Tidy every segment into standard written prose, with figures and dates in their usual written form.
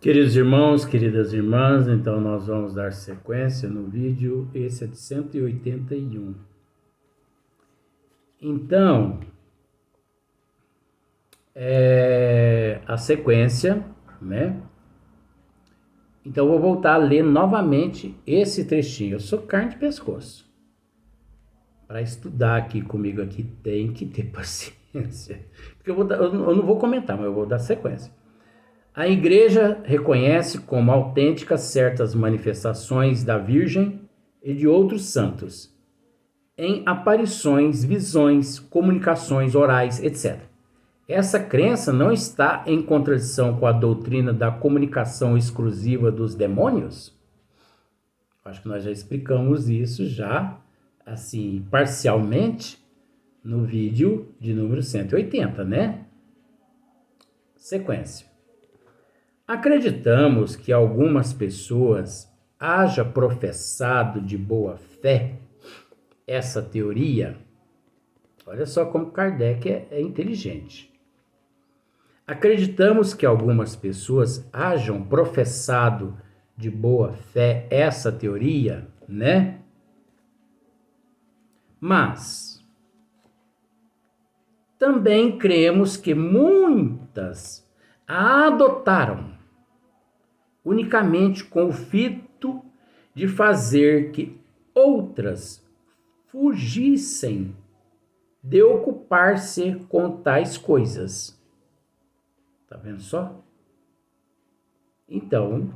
Queridos irmãos, queridas irmãs, então nós vamos dar sequência no vídeo, esse é de 181. Então, a sequência, né? Então, eu vou voltar a ler novamente esse trechinho. Eu sou carne de pescoço. Para estudar aqui comigo aqui, tem que ter paciência. Porque eu não vou comentar, mas eu vou dar sequência. A Igreja reconhece como autênticas certas manifestações da Virgem e de outros santos, em aparições, visões, comunicações orais, etc. Essa crença não está em contradição com a doutrina da comunicação exclusiva dos demônios? Acho que nós já explicamos isso já, assim, parcialmente, no vídeo de número 180, né? Sequência. Acreditamos que algumas pessoas haja professado de boa fé essa teoria. Olha só como Kardec é inteligente. Acreditamos que algumas pessoas hajam professado de boa fé essa teoria, né? Mas também cremos que muitas a adotaram unicamente com o fito de fazer que outras fugissem de ocupar-se com tais coisas. Tá vendo só? Então,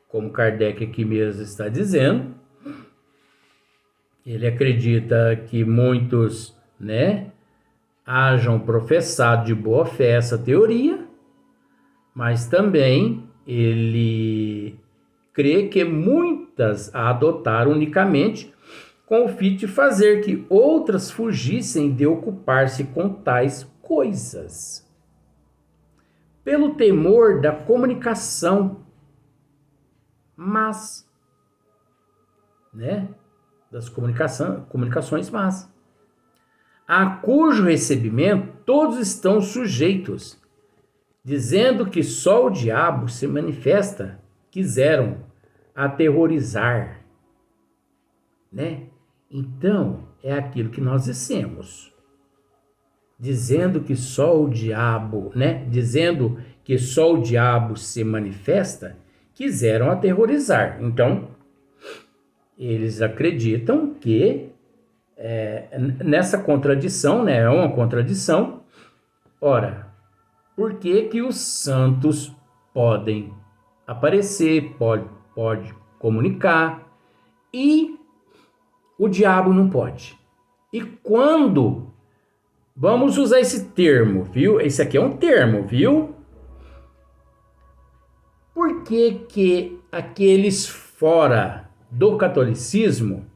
como Kardec aqui mesmo está dizendo, ele acredita que muitos, né, hajam professado de boa fé essa teoria, mas também ele crê que muitas a adotaram unicamente com o fim de fazer que outras fugissem de ocupar-se com tais coisas. Pelo temor da comunicação, mas, né, das comunicações más, a cujo recebimento todos estão sujeitos, dizendo que só o diabo se manifesta, quiseram aterrorizar, né? Então, é aquilo que nós dissemos. Dizendo que só o diabo, né? Dizendo que só o diabo se manifesta, quiseram aterrorizar. Então, eles acreditam que nessa contradição, né? É uma contradição. Ora, por que que os santos podem aparecer, pode comunicar e o diabo não pode? E quando, vamos usar esse termo, viu? Esse aqui é um termo, viu? Por que que aqueles fora do catolicismo,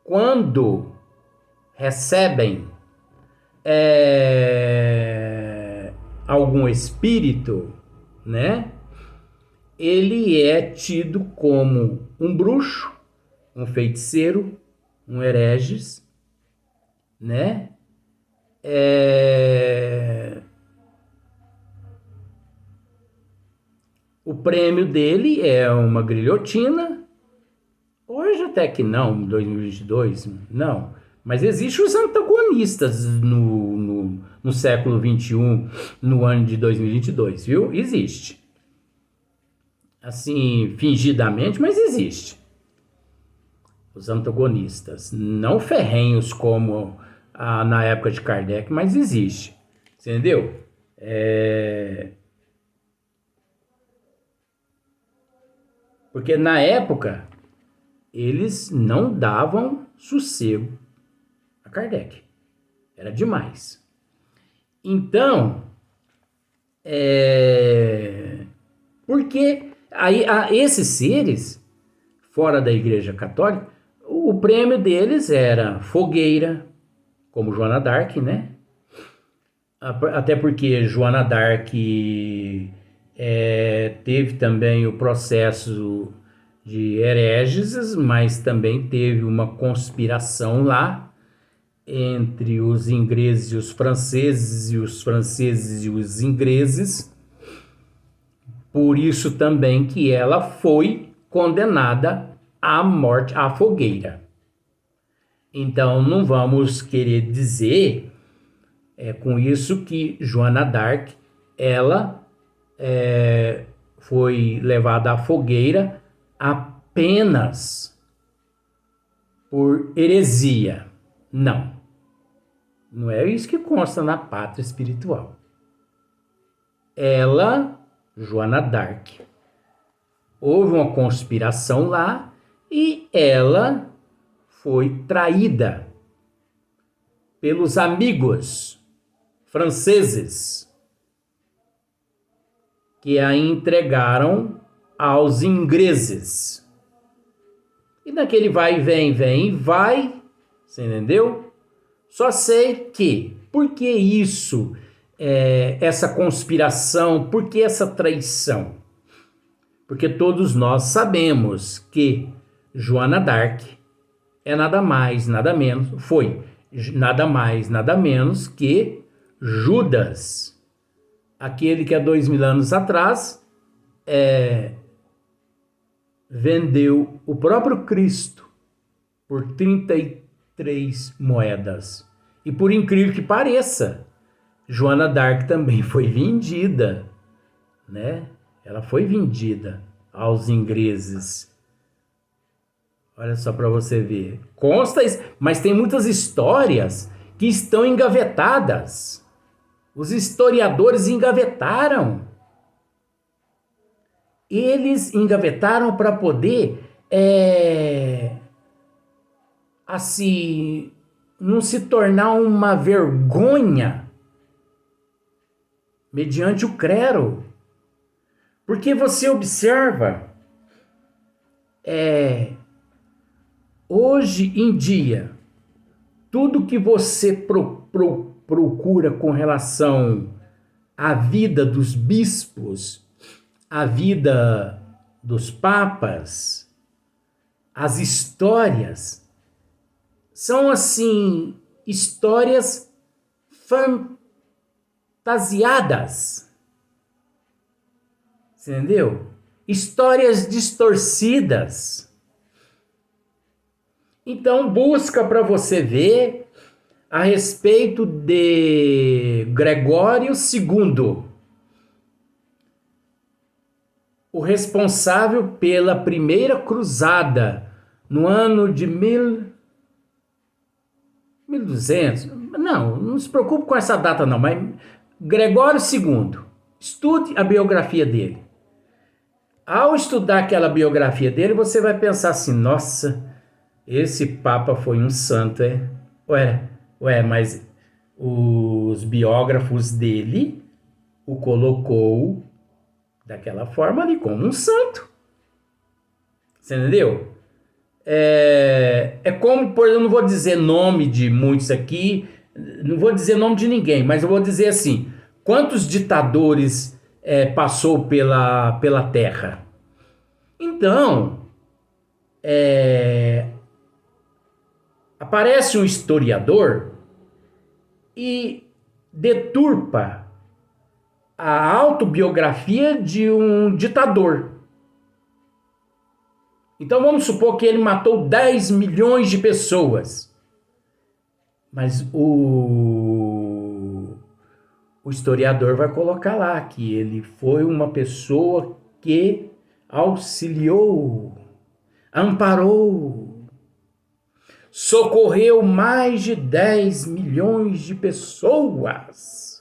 quando recebem algum espírito, né? Ele é tido como um bruxo, um feiticeiro, um hereges, né? O prêmio dele é uma grilhotina. Hoje até que não, 2022, não. Mas existem os antagonistas no século XXI, no ano de 2022, viu? Existe. Assim, fingidamente, mas existe. Os antagonistas. Não ferrenhos como na época de Kardec, mas existe. Entendeu? Porque na época, eles não davam sossego a Kardec. Era demais. Então, porque aí esses seres, fora da Igreja Católica, o prêmio deles era fogueira, como Joana d'Arc, né? Até porque Joana d'Arc teve também o processo de hereges, mas também teve uma conspiração lá entre os ingleses e os franceses, e os franceses e os ingleses, Por isso também que ela foi condenada à morte, à fogueira. Então não vamos querer dizer com isso que Joana d'Arc, ela foi levada à fogueira apenas por heresia. Não. Não é isso que consta na pátria espiritual. Ela, Joana d'Arc, houve uma conspiração lá e ela foi traída pelos amigos franceses que a entregaram aos ingleses. E naquele vai, vem, vai, você entendeu? Só sei que, por que isso, essa conspiração, por que essa traição? Porque todos nós sabemos que Joana d'Arc é nada mais, nada menos, foi nada mais, nada menos que Judas, aquele que há 2000 anos atrás vendeu o próprio Cristo por 33 moedas. E por incrível que pareça, Joana d'Arc também foi vendida, né? Ela foi vendida aos ingleses. Olha só para você ver. Consta isso, mas tem muitas histórias que estão engavetadas. Os historiadores engavetaram. Eles engavetaram para poder assim, não se tornar uma vergonha mediante o clero. Porque você observa, hoje em dia, tudo que você procura com relação à vida dos bispos, à vida dos papas, as histórias, são assim, histórias fantasiadas. Entendeu? Histórias distorcidas. Então busca para você ver a respeito de Gregório II, o responsável pela primeira cruzada no ano de 1200. Não se preocupe com essa data não, mas Gregório II, estude a biografia dele. Ao estudar aquela biografia dele, você vai pensar assim, nossa, esse Papa foi um santo, é? Mas os biógrafos dele o colocou daquela forma ali, como um santo. Você entendeu? Como, eu não vou dizer nome de muitos aqui, não vou dizer nome de ninguém, mas eu vou dizer assim, quantos ditadores passou pela terra? Então, aparece um historiador e deturpa a autobiografia de um ditador. Então vamos supor que ele matou 10 milhões de pessoas. Mas o historiador vai colocar lá que ele foi uma pessoa que auxiliou, amparou, socorreu mais de 10 milhões de pessoas.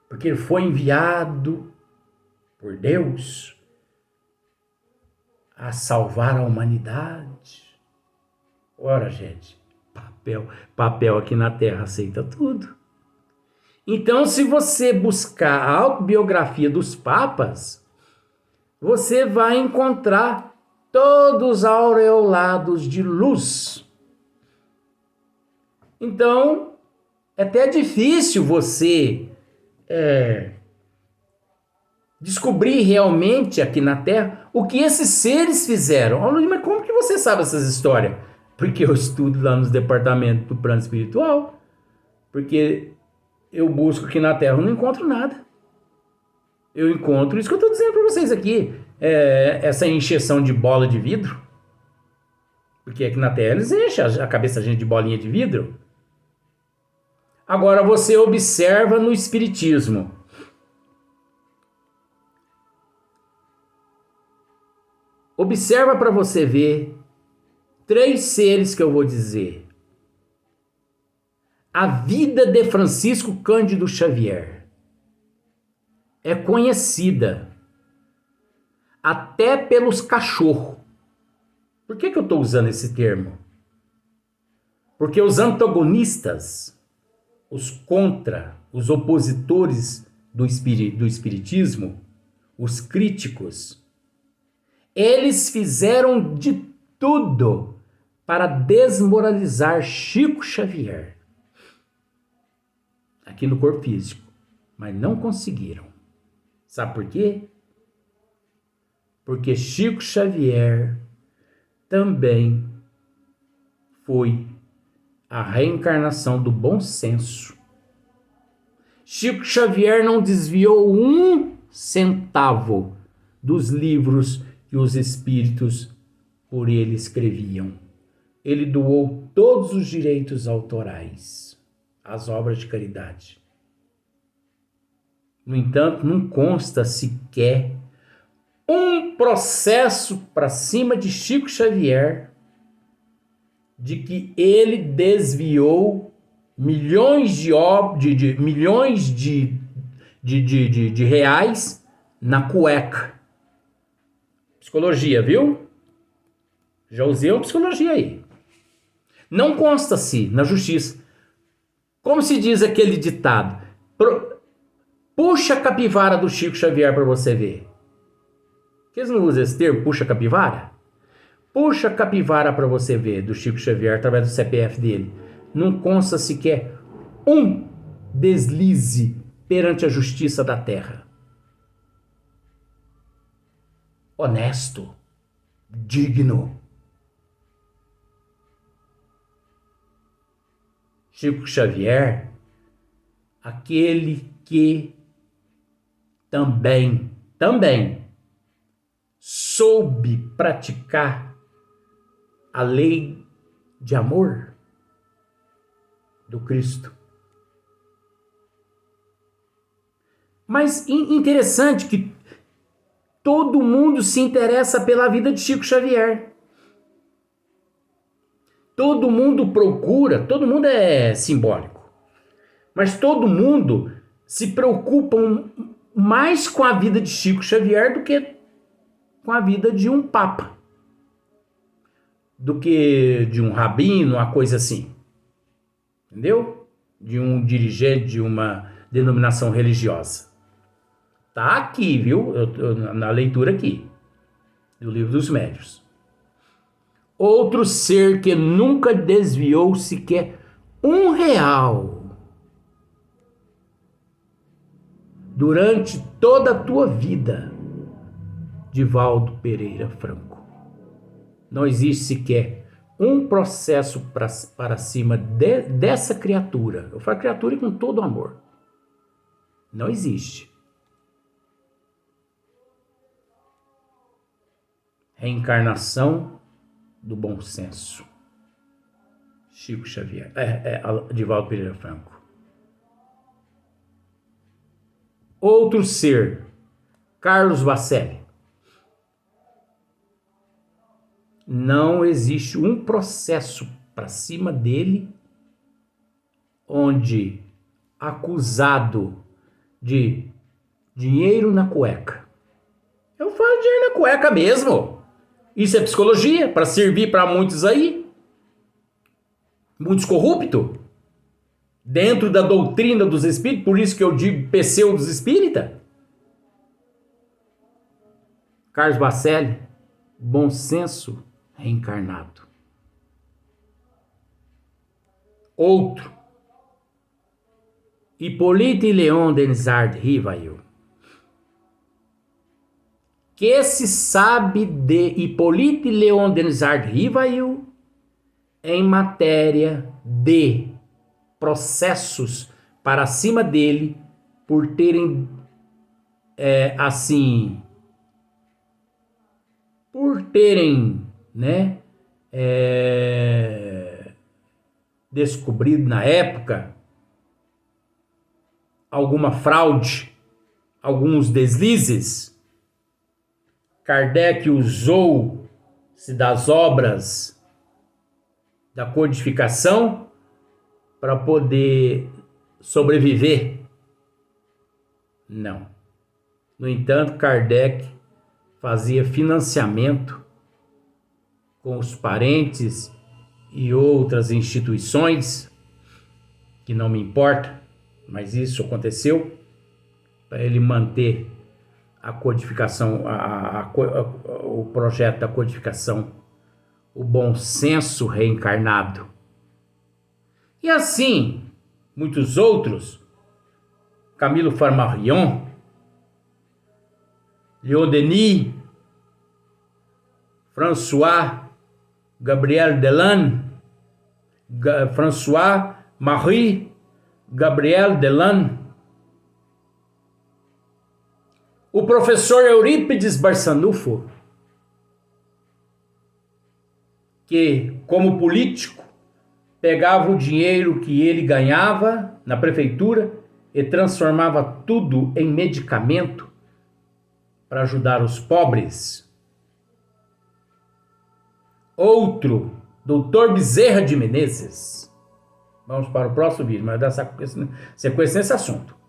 Porque ele foi enviado por Deus a salvar a humanidade. Ora, gente, papel aqui na Terra aceita tudo. Então, se você buscar a autobiografia dos papas, você vai encontrar todos aureolados de luz. Então, é até difícil você descobrir realmente aqui na Terra o que esses seres fizeram. Oh, mas como que você sabe essas histórias? Porque eu estudo lá nos departamentos do plano espiritual. Porque eu busco aqui na Terra, eu não encontro nada. eu encontro isso que eu estou dizendo para vocês aqui. Essa encheção de bola de vidro. Porque aqui na Terra eles enchem a cabeça da gente de bolinha de vidro. Agora você observa no Espiritismo. Observa para você ver 3 seres que eu vou dizer. A vida de Francisco Cândido Xavier é conhecida até pelos cachorros. Por que eu estou usando esse termo? Porque os antagonistas, os contra, os opositores do espiritismo, os críticos, eles fizeram de tudo para desmoralizar Chico Xavier aqui no corpo físico, mas não conseguiram. Sabe por quê? Porque Chico Xavier também foi a reencarnação do bom senso. Chico Xavier não desviou 1 centavo dos livros que os espíritos por ele escreviam. Ele doou todos os direitos autorais às obras de caridade. No entanto, não consta sequer um processo para cima de Chico Xavier de que ele desviou milhões de reais na cueca. Psicologia, viu? Já usei uma psicologia aí. Não consta-se na justiça. Como se diz aquele ditado? Puxa a capivara do Chico Xavier para você ver. Que eles não usam esse termo, puxa a capivara? Puxa a capivara para você ver do Chico Xavier através do CPF dele. Não consta sequer um deslize perante a justiça da terra. Honesto, digno. Chico Xavier, aquele que também soube praticar a lei de amor do Cristo. Mas interessante que todo mundo se interessa pela vida de Chico Xavier. Todo mundo procura, todo mundo é simbólico, mas todo mundo se preocupa mais com a vida de Chico Xavier do que com a vida de um papa, do que de um rabino, uma coisa assim, entendeu? De um dirigente de uma denominação religiosa. Tá aqui, viu? Na leitura aqui, do Livro dos Médiuns. Outro ser que nunca desviou sequer R$1 durante toda a tua vida, Divaldo Pereira Franco. Não existe sequer um processo para cima dessa criatura. Eu falo criatura com todo amor. Não existe. Reencarnação do bom senso. Chico Xavier. Divaldo Pereira Franco. Outro ser, Carlos Bacelli. Não existe um processo para cima dele onde acusado de dinheiro na cueca. Eu falo dinheiro na cueca mesmo. Isso é psicologia para servir para muitos aí. Muitos corruptos. Dentro da doutrina dos espíritos, por isso que eu digo pseudos espírita. Carlos Bacelli, bom senso reencarnado. Outro, Hippolyte Léon Denisard Rivail. Que se sabe de Hippolyte Léon Denisard Rivail em matéria de processos para cima dele por terem assim, por terem, né, descobrido na época alguma fraude, alguns deslizes, Kardec usou-se das obras da codificação para poder sobreviver? Não. No entanto, Kardec fazia financiamento com os parentes e outras instituições, que não me importa, mas isso aconteceu, para ele manter a codificação, o projeto da codificação, o bom senso reencarnado. E assim, muitos outros, Camilo Flammarion, Leon Denis, François Gabriel Delanne, François Marie Gabriel Delanne, o professor Eurípides Barçanufo, que, como político, pegava o dinheiro que ele ganhava na prefeitura e transformava tudo em medicamento para ajudar os pobres. Outro, Dr. Bezerra de Menezes. Vamos para o próximo vídeo, mas dar sequência nesse assunto.